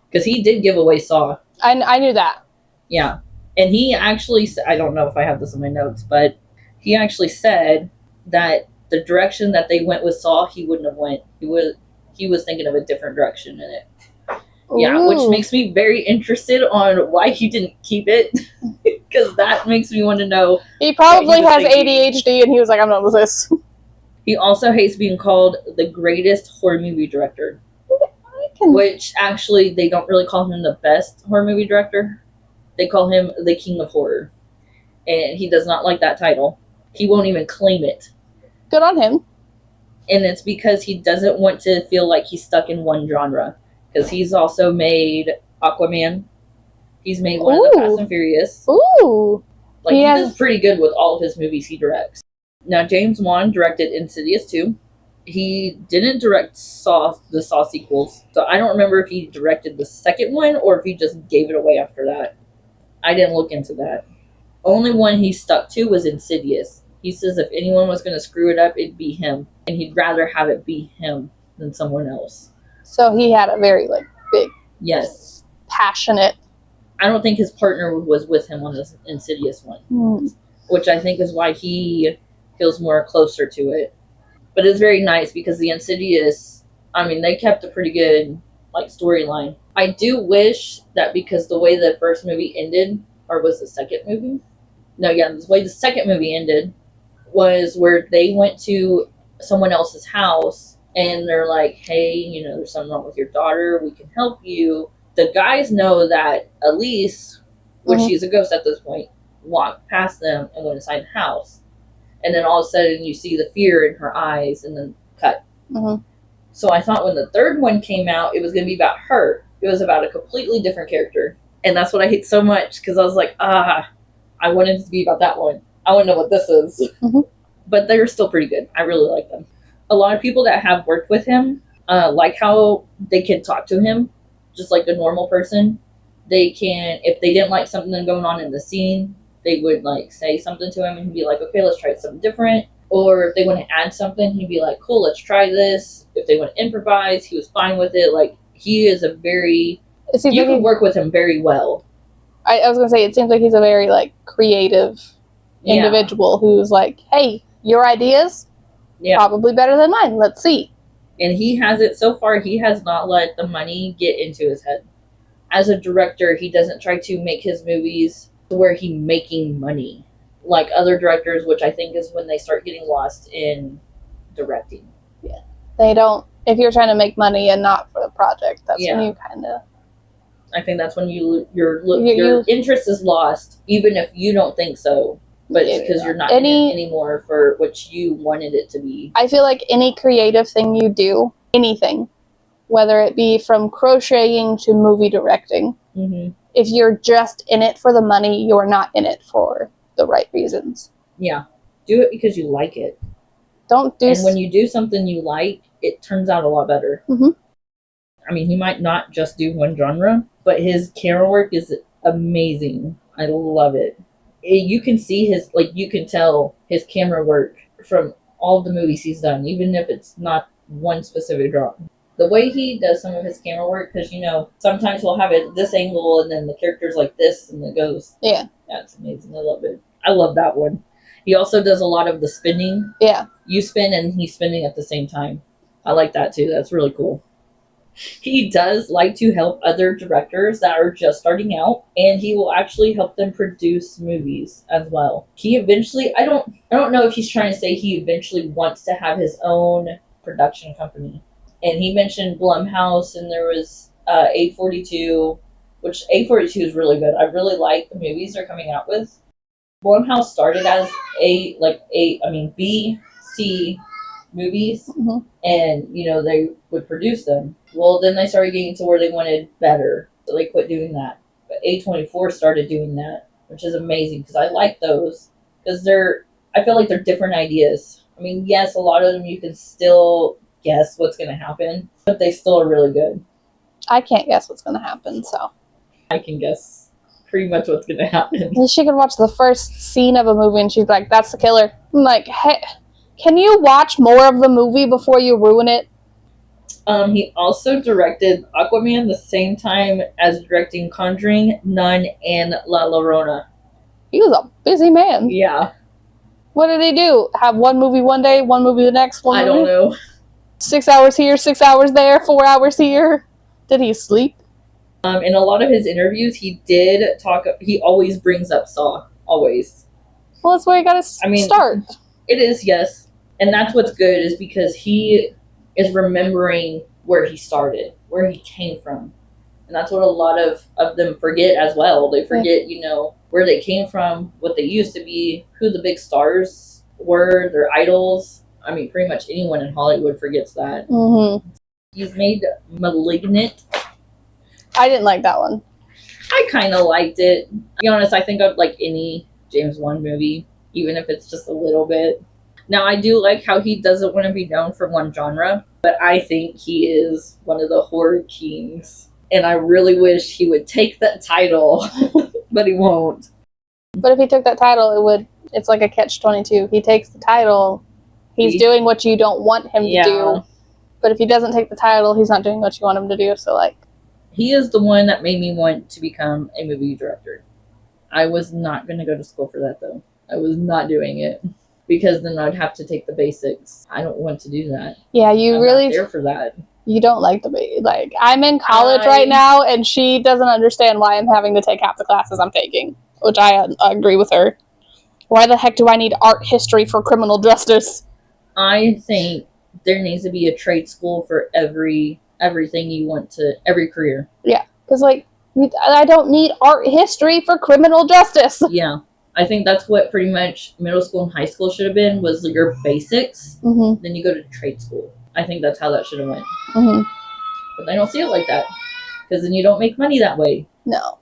Because he did give away Saw. I knew that. Yeah. And he actually, I don't know if I have this in my notes, but he actually said that the direction that they went with Saw, he wouldn't have went. He was thinking of a different direction in it. Yeah, which makes me very interested on why he didn't keep it, because that makes me want to know. He probably has ADHD, and he was like, I'm done with this. He also hates being called the greatest horror movie director, which actually they don't really call him the best horror movie director. They call him the king of horror, and he does not like that title. He won't even claim it. Good on him. And it's because he doesn't want to feel like he's stuck in one genre. Because he's also made Aquaman. He's made one of the Fast and Furious. Ooh. Like, he does pretty good with all of his movies he directs. Now, James Wan directed Insidious 2. He didn't direct the Saw sequels. So I don't remember if he directed the second one or if he just gave it away after that. I didn't look into that. Only one he stuck to was Insidious. He says if anyone was going to screw it up, it'd be him. And he'd rather have it be him than someone else. So he had a very, big, yes, passionate. I don't think his partner was with him on this Insidious one, which I think is why he feels more closer to it. But it's very nice because the Insidious, I mean, they kept a pretty good, storyline. I do wish that because the way the first movie ended, or was the second movie? No, yeah, the way the second movie ended was where they went to someone else's house and they're like, hey, there's something wrong with your daughter. We can help you. The guys know that Elise, which she's a ghost at this point, walked past them and went inside the house. And then all of a sudden you see the fear in her eyes and then cut. So I thought when the third one came out, it was going to be about her. It was about a completely different character. And that's what I hate so much because I was like, I wanted it to be about that one. I want to know what this is. But they're still pretty good. I really like them. A lot of people that have worked with him like how they can talk to him just like a normal person. They can, if they didn't like something going on in the scene, they would say something to him and he'd be like, okay, let's try something different. Or if they want to add something, he'd be like, cool, let's try this. If they want to improvise, he was fine with it. He is a very, you can work with him very well. I was going to say, it seems like he's a very creative individual who's like, hey, your ideas probably better than mine. Let's see. And he has it so far. He has not let the money get into his head. As a director, he doesn't try to make his movies where he's making money like other directors, which I think is when they start getting lost in directing. Yeah, they don't. If you're trying to make money and not for the project, that's when you kind of. I think that's when your interest is lost, even if you don't think so. But it's because you're not in it anymore for what you wanted it to be. I feel like any creative thing you do, anything, whether it be from crocheting to movie directing, if you're just in it for the money, you're not in it for the right reasons. Yeah. Do it because you like it. Don't do. And when you do something you like, it turns out a lot better. Mm-hmm. I mean, he might not just do one genre, but his camera work is amazing. I love it. You can see you can tell his camera work from all the movies he's done, even if it's not one specific genre. The way he does some of his camera work, because sometimes he'll have it this angle and then the character's like this and it goes. Yeah. That's amazing. I love it. I love that one. He also does a lot of the spinning. Yeah. You spin and he's spinning at the same time. I like that too. That's really cool. He does like to help other directors that are just starting out, and he will actually help them produce movies as well. He eventually, I don't know if he's trying to say he eventually wants to have his own production company. And he mentioned Blumhouse, and there was A42, which A42 is really good. I really like the movies they're coming out with. Blumhouse started as B, C movies, Mm-hmm. and they would produce them. Well, then they started getting to where they wanted better, so they quit doing that. But A24 started doing that, which is amazing because I like those because I feel like they're different ideas. I mean, yes, a lot of them you can still guess what's going to happen, but they still are really good. I can't guess what's going to happen, so I can guess pretty much what's going to happen. She could watch the first scene of a movie and she's like, "That's the killer." I'm like, "Hey, can you watch more of the movie before you ruin it?" He also directed Aquaman the same time as directing Conjuring, Nun, and La Llorona. He was a busy man. Yeah. What did he do? Have one movie one day, one movie the next? I don't know. 6 hours here, 6 hours there, 4 hours here. Did he sleep? In a lot of his interviews, he always brings up Saw. Always. Well, that's where you gotta start. It is, yes. And that's what's good, is because he is remembering where he started, where he came from. And that's what a lot of them forget as well. They forget, where they came from, what they used to be, who the big stars were, their idols. I mean, pretty much anyone in Hollywood forgets that. Mm-hmm. He's made Malignant. I didn't like that one. I kind of liked it. To be honest, I think I'd like any James Wan movie, even if it's just a little bit. Now, I do like how he doesn't want to be known for one genre, but I think he is one of the horror kings. And I really wish he would take that title, but he won't. But if he took that title, it's like a catch-22. He takes the title, he's doing what you don't want him to do. But if he doesn't take the title, he's not doing what you want him to do. So, he is the one that made me want to become a movie director. I was not going to go to school for that, though. I was not doing it. Because then I'd have to take the basics. I don't want to do that. Yeah, I'm really not there for that. You don't like the basics. Like, I'm in college right now, and she doesn't understand why I'm having to take half the classes I'm taking, which I agree with her. Why the heck do I need art history for criminal justice? I think there needs to be a trade school for everything you want to, every career. Yeah, because I don't need art history for criminal justice. Yeah. I think that's what pretty much middle school and high school should have been, was your basics. Mm-hmm. Then you go to trade school. I think that's how that should have went. Mm-hmm. But I don't see it like that, because then you don't make money that way. No.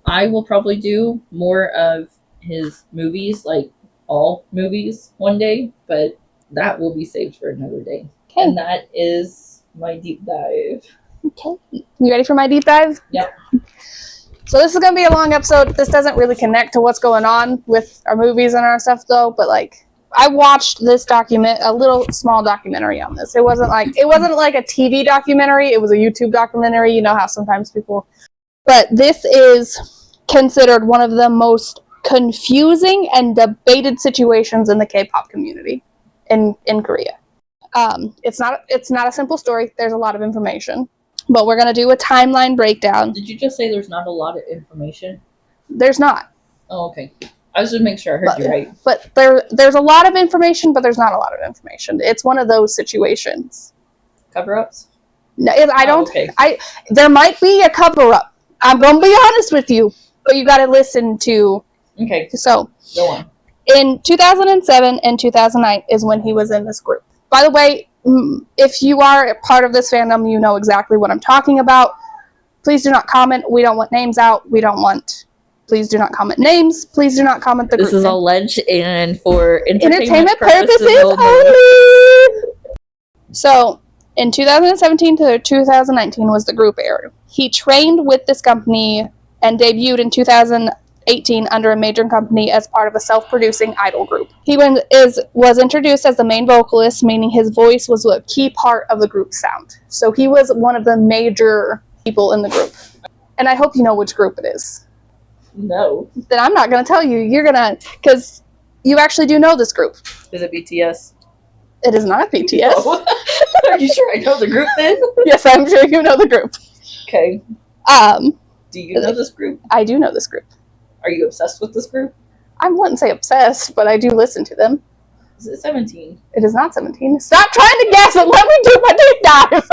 I will probably do more of his movies, like all movies, one day, but that will be saved for another day. Okay. And that is my deep dive. Okay. You ready for my deep dive? Yep. So this is going to be a long episode. This doesn't really connect to what's going on with our movies and our stuff, though. But I watched this a little small documentary on this. It wasn't like a TV documentary. It was a YouTube documentary. You know how sometimes people. But this is considered one of the most confusing and debated situations in the K-pop community in Korea. It's not a simple story. There's a lot of information. But we're going to do a timeline breakdown. Did you just say there's not a lot of information? There's not. Oh, okay. I was just making sure I heard you right. But there's a lot of information, but there's not a lot of information. It's one of those situations. Cover-ups? No, I don't. Okay. There might be a cover-up. I'm going to be honest with you, but you got to listen to. Okay. So, go on. In 2007 and 2009 is when he was in this group. By the way, if you are a part of this fandom, you know exactly what I'm talking about. Please do not comment. We don't want names out. We don't want Please do not comment names. Please do not comment the group This is name. alleged and for Entertainment purposes only. So, in 2017 to 2019 was the group era. He trained with this company and debuted in 2018 under a major company as part of a self-producing idol group. He was introduced as the main vocalist, meaning his voice was a key part of the group's sound. So he was one of the major people in the group. And I hope you know which group it is. No. Then I'm not going to tell you. You're going to, because you actually do know this group. Is it BTS? It is not BTS. Oh. Are you sure I know the group then? Yes, I'm sure you know the group. Okay. Do you know this group? I do know this group. Are you obsessed with this group? I wouldn't say obsessed, but I do listen to them. Is it 17? It is not 17. Stop trying to guess and let me do my deep dive.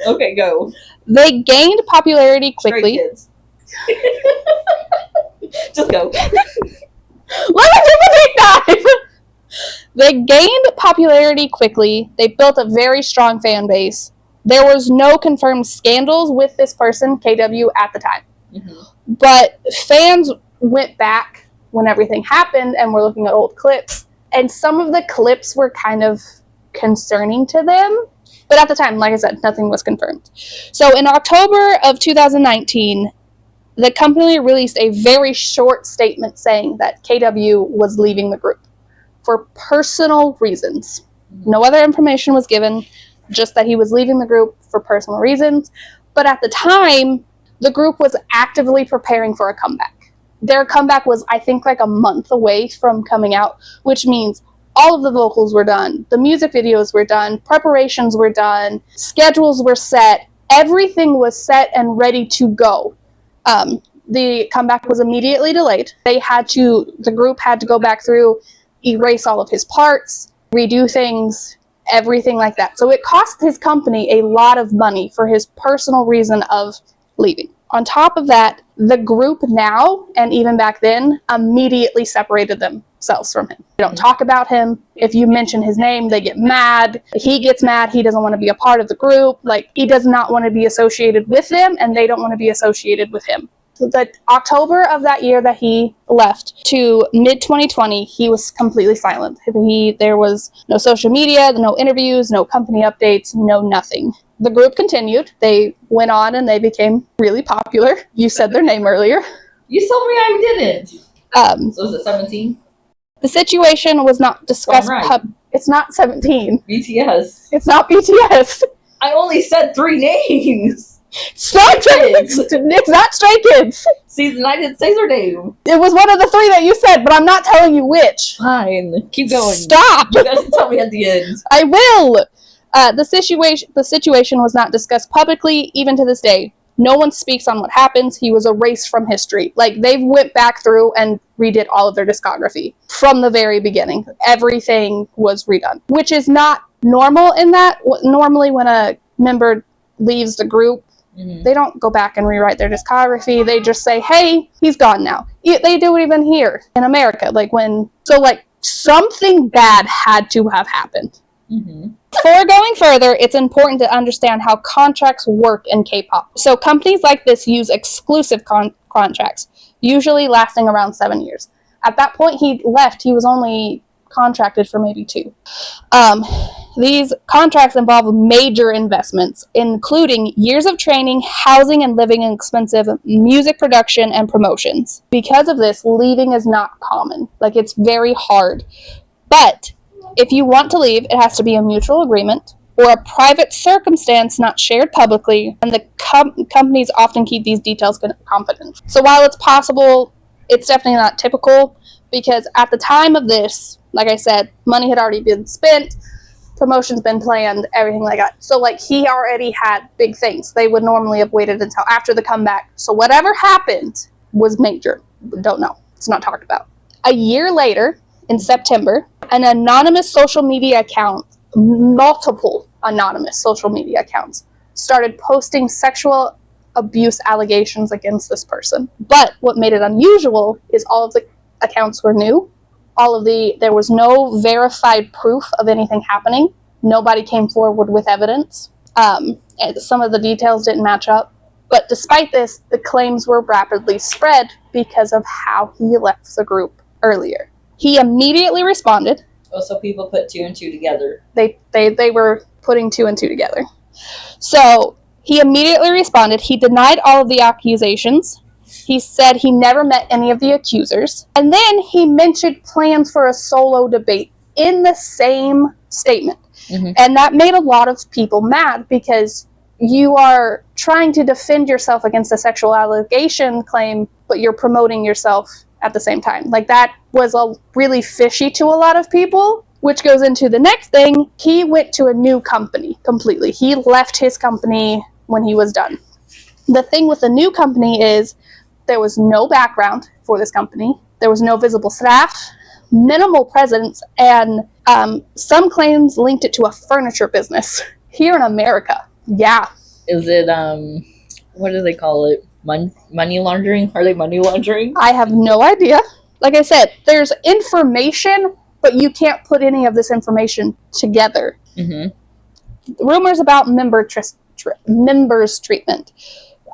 Okay, go. They gained popularity quickly. Stray Kids. Just go. Let me do my deep dive. They gained popularity quickly. They built a very strong fan base. There was no confirmed scandals with this person, KW, at the time. Mm-hmm. But fans went back when everything happened and were looking at old clips. And some of the clips were kind of concerning to them. But at the time, like I said, nothing was confirmed. So in October of 2019, the company released a very short statement saying that KW was leaving the group for personal reasons. No other information was given, just that he was leaving the group for personal reasons. But at the time, the group was actively preparing for a comeback. Their comeback was, I think, like a month away from coming out, which means all of the vocals were done, the music videos were done, preparations were done, schedules were set, everything was set and ready to go. The comeback was immediately delayed. The group had to go back through, erase all of his parts, redo things, everything like that. So it cost his company a lot of money for his personal reason of leaving. On top of that, the group now, and even back then, immediately separated themselves from him. They don't talk about him. If you mention his name, they get mad. He gets mad. He doesn't want to be a part of the group. Like, he does not want to be associated with them, and they don't want to be associated with him. The October of that year that he left to mid-2020, he was completely silent. There was no social media, no interviews, no company updates, no nothing. The group continued. They went on and they became really popular. You said their name earlier. You told me I didn't. So is it 17? The situation was not discussed. Right. It's not 17. BTS. It's not BTS. I only said 3 names. Stray Kids! It's not Stray Kids! See, then I didn't say their name. It was one of the 3 that you said, but I'm not telling you which. Fine. Keep going. Stop! You guys can tell me at the end. I will! The situation was not discussed publicly, even to this day. No one speaks on what happens. He was erased from history. Like, they went back through and redid all of their discography. From the very beginning. Everything was redone. Which is not normal in that. Normally when a member leaves the group, they don't go back and rewrite their discography. They just say, hey, he's gone now. They do it even here in America. Something bad had to have happened. Before going further, it's important to understand how contracts work in K-pop. So companies like this use exclusive contracts, usually lasting around 7 years. At that point he left, he was only contracted for maybe 2. These contracts involve major investments, including years of training, housing and living expensive, music production, and promotions. Because of this, leaving is not common. Like, it's very hard. But if you want to leave, it has to be a mutual agreement or a private circumstance not shared publicly, and the companies often keep these details confidential. So while it's possible, it's definitely not typical, because at the time of this, like I said, money had already been spent, promotion's been planned, everything like that. So, he already had big things. They would normally have waited until after the comeback. So whatever happened was major. Don't know. It's not talked about. A year later, in September, an anonymous social media account, multiple anonymous social media accounts, started posting sexual abuse allegations against this person. But what made it unusual is all of the accounts were new. There was no verified proof of anything happening. Nobody came forward with evidence. Some of the details didn't match up. But despite this, the claims were rapidly spread because of how he left the group earlier. He immediately responded. Oh, so people put two and two together. They were putting two and two together. So he immediately responded. He denied all of the accusations. He said he never met any of the accusers. And then he mentioned plans for a solo debate in the same statement. Mm-hmm. And that made a lot of people mad because you are trying to defend yourself against a sexual allegation claim, but you're promoting yourself at the same time. Like, that was really fishy to a lot of people, which goes into the next thing. He went to a new company completely. He left his company when he was done. The thing with the new company is there was no background for this company. There was no visible staff, minimal presence, and some claims linked it to a furniture business here in America. Yeah. Is it, what do they call it? Money laundering? Are they money laundering? I have no idea. Like I said, there's information, but you can't put any of this information together. Mm-hmm. Rumors about members treatment.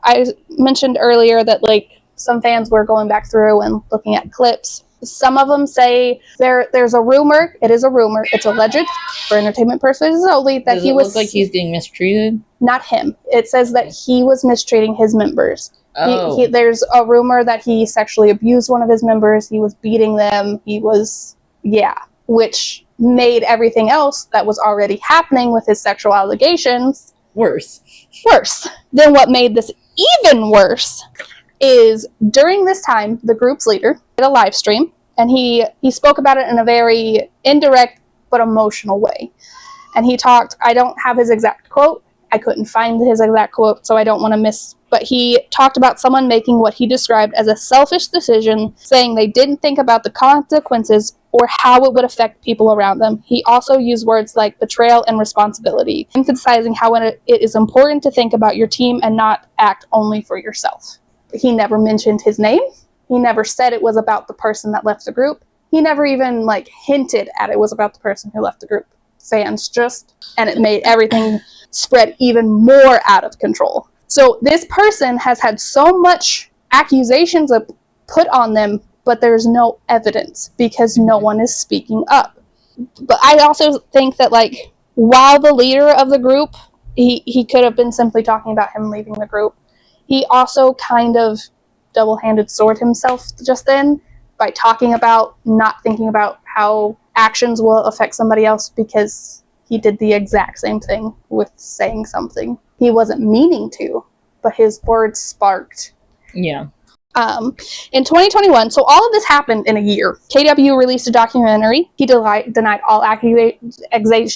I mentioned earlier that, like, some fans were going back through and looking at clips. Some of them say there's a rumor. It is a rumor. It's alleged for entertainment purposes only that Does it look like he's getting mistreated? Not him. It says that he was mistreating his members. Oh. There's a rumor that he sexually abused one of his members. He was beating them. Which made everything else that was already happening with his sexual allegations worse. Then what made this even worse is during this time, the group's leader did a live stream, and he spoke about it in a very indirect but emotional way. And he talked, I don't have his exact quote. I couldn't find his exact quote, so I don't want to but he talked about someone making what he described as a selfish decision, saying they didn't think about the consequences or how it would affect people around them. He also used words like betrayal and responsibility, emphasizing how it is important to think about your team and not act only for yourself. He never mentioned his name. He never said it was about the person that left the group. He never even hinted at it was about the person who left the group. Fans and it made everything spread even more out of control. So this person has had so much accusations put on them, but there's no evidence because no one is speaking up. But I also think that, while the leader of the group, he could have been simply talking about him leaving the group. He also kind of double-handed sword himself just then by talking about not thinking about how actions will affect somebody else because he did the exact same thing with saying something he wasn't meaning to, but his words sparked. Yeah. In 2021, so all of this happened in a year. KW released a documentary. He denied all accusations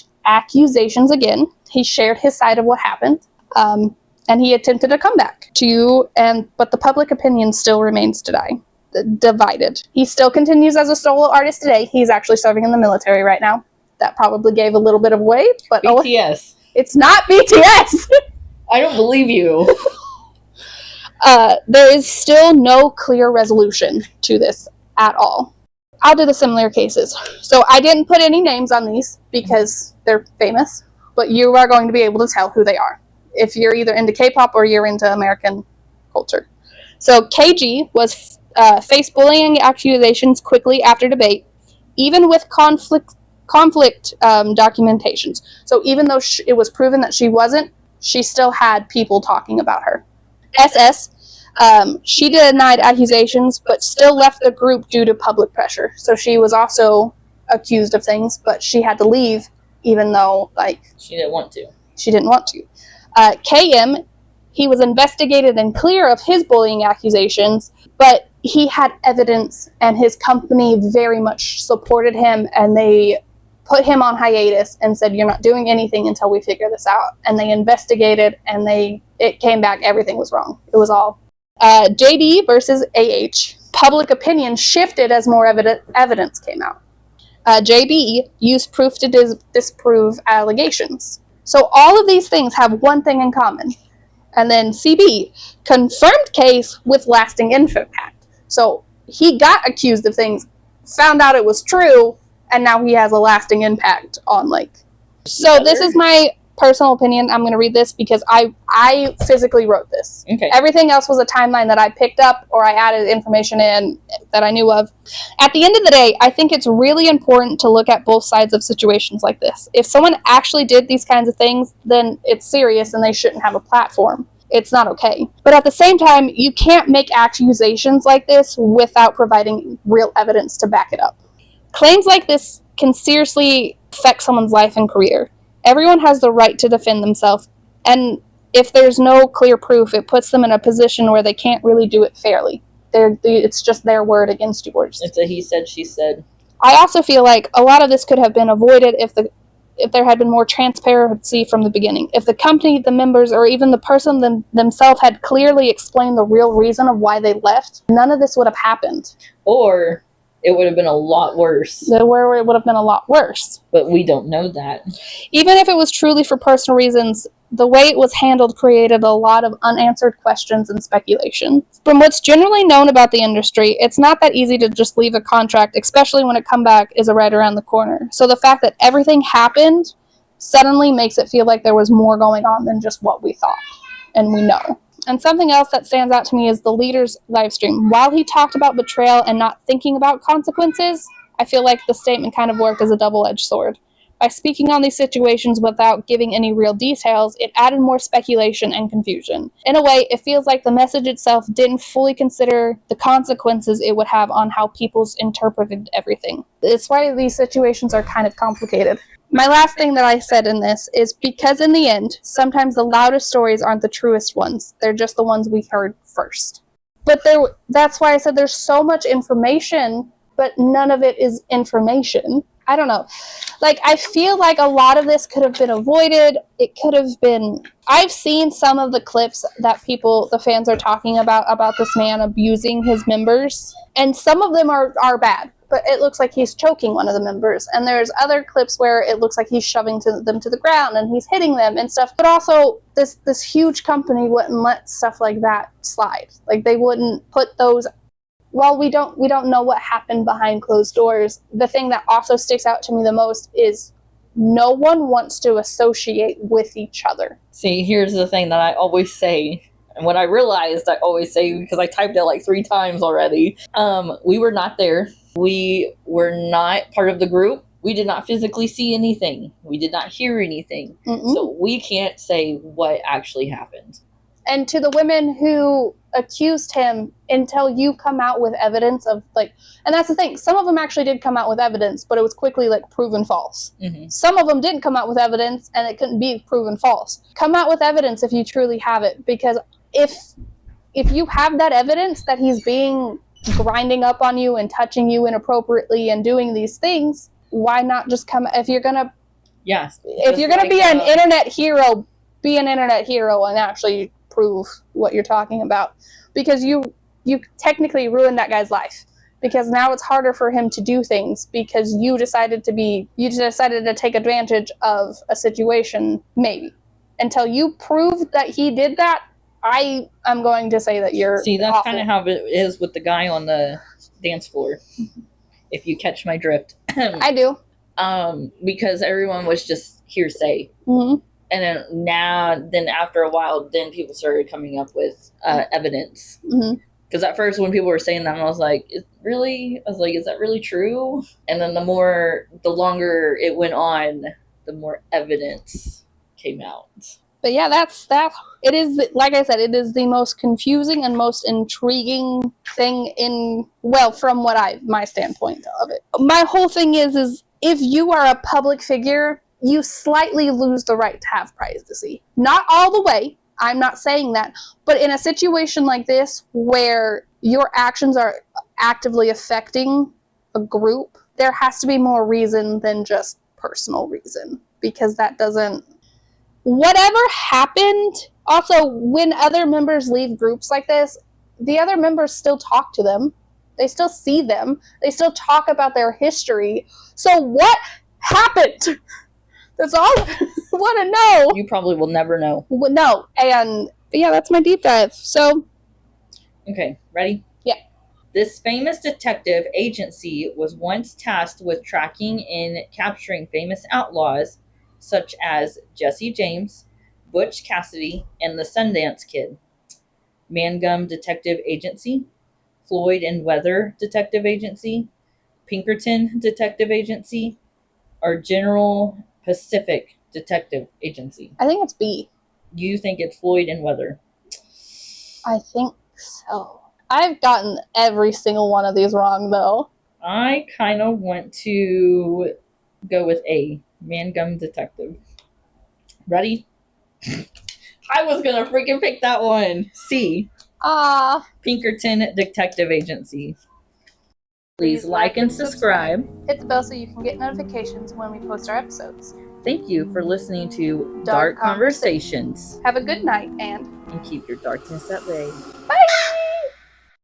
again. He shared his side of what happened. And he attempted a comeback but the public opinion still remains divided. He still continues as a solo artist today. He's actually serving in the military right now. That probably gave a little bit of away, but BTS. It's not BTS. I don't believe you. There is still no clear resolution to this at all. I'll do the similar cases. So I didn't put any names on these because they're famous, but you are going to be able to tell who they are if you're either into K-pop or you're into American culture. So KG was faced bullying accusations quickly after debate, even with conflict documentations. So even though it was proven that she wasn't, she still had people talking about her. SS, she denied accusations, but still left the group due to public pressure. So she was also accused of things, but she had to leave, even though she didn't want to. KM, he was investigated and clear of his bullying accusations, but he had evidence, and his company very much supported him, and they put him on hiatus and said, you're not doing anything until we figure this out. And they investigated, and it came back, everything was wrong. It was all. JB versus AH. Public opinion shifted as more evidence came out. JB used proof to disprove allegations. So all of these things have one thing in common. And then CB, confirmed case with lasting impact. So he got accused of things, found out it was true, and now he has a lasting impact on So this is my personal opinion, I'm going to read this because I physically wrote this. Okay. Everything else was a timeline that I picked up or I added information in that I knew of. At the end of the day, I think it's really important to look at both sides of situations like this. If someone actually did these kinds of things, then it's serious and they shouldn't have a platform. It's not okay. But at the same time, you can't make accusations like this without providing real evidence to back it up. Claims like this can seriously affect someone's life and career. Everyone has the right to defend themselves, and if there's no clear proof, it puts them in a position where they can't really do it fairly. It's just their word against yours. It's a he said, she said. I also feel like a lot of this could have been avoided if there had been more transparency from the beginning. If the company, the members, or even the person themselves had clearly explained the real reason of why they left, none of this would have happened. Or it would have been a lot worse. Where it would have been a lot worse. But we don't know that. Even if it was truly for personal reasons, the way it was handled created a lot of unanswered questions and speculation. From what's generally known about the industry, it's not that easy to just leave a contract, especially when a comeback is right around the corner. So the fact that everything happened suddenly makes it feel like there was more going on than just what we thought and we know. And something else that stands out to me is the leader's live stream. While he talked about betrayal and not thinking about consequences, I feel like the statement kind of worked as a double-edged sword. By speaking on these situations without giving any real details, it added more speculation and confusion. In a way, it feels like the message itself didn't fully consider the consequences it would have on how people interpreted everything. It's why these situations are kind of complicated. My last thing that I said in this is because in the end, sometimes the loudest stories aren't the truest ones. They're just the ones we heard first. But that's why I said there's so much information, but none of it is information. I don't know. Like, I feel like a lot of this could have been avoided. It could have been... I've seen some of the clips that the fans are talking about this man abusing his members. And some of them are bad. But it looks like he's choking one of the members. And there's other clips where it looks like he's shoving them to the ground and he's hitting them and stuff. But also, this huge company wouldn't let stuff like that slide. Like, they wouldn't put those... While we don't know what happened behind closed doors, the thing that also sticks out to me the most is no one wants to associate with each other. See, here's the thing that I always say, and what I realized I always say because I typed it like 3 times already. We were not there. We were not part of the group. We did not physically see anything. We did not hear anything. So we can't say what actually happened. And to the women who accused him, until you come out with evidence of, like, and that's the thing, some of them actually did come out with evidence, but it was quickly, like, proven false. Some of them didn't come out with evidence, and it couldn't be proven false. Come out with evidence if you truly have it, because if you have that evidence that he's grinding up on you and touching you inappropriately and doing these things, why not just come, if you're gonna be an internet hero, be an internet hero and actually prove what you're talking about, because you technically ruined that guy's life, because now it's harder for him to do things because you decided to take advantage of a situation. Maybe until you prove that he did that, I'm going to say that you're that's kind of how it is with the guy on the dance floor, if you catch my drift. I do. Because everyone was just hearsay. And then after a while, then people started coming up with evidence. Because at first, when people were saying that, I was like, is that really true? And then the longer it went on, the more evidence came out. But yeah, it is, like I said, it is the most confusing and most intriguing thing from my standpoint of it. My whole thing is if you are a public figure, you slightly lose the right to have privacy. Not all the way, I'm not saying that, but in a situation like this where your actions are actively affecting a group, there has to be more reason than just personal reason, because that doesn't... Whatever happened, also, when other members leave groups like this, the other members still talk to them. They still see them. They still talk about their history. So what happened? That's all I want to know. You probably will never know. No. And yeah, that's my deep dive. So. Okay, ready? Yeah. This famous detective agency was once tasked with tracking and capturing famous outlaws such as Jesse James, Butch Cassidy, and the Sundance Kid, Mangum Detective Agency, Floyd and Weather Detective Agency, Pinkerton Detective Agency, or General Pacific Detective Agency. I think it's B. You think it's Floyd and Weather? I think so. I've gotten every single one of these wrong, though. I kind of want to go with A, Mangum Detective. Ready? I was gonna freaking pick that one. C, Pinkerton Detective Agency. Please like and subscribe. Hit the bell so you can get notifications when we post our episodes. Thank you for listening to Dark Dark Conversations. Have a good night and And keep your darkness at bay. bye!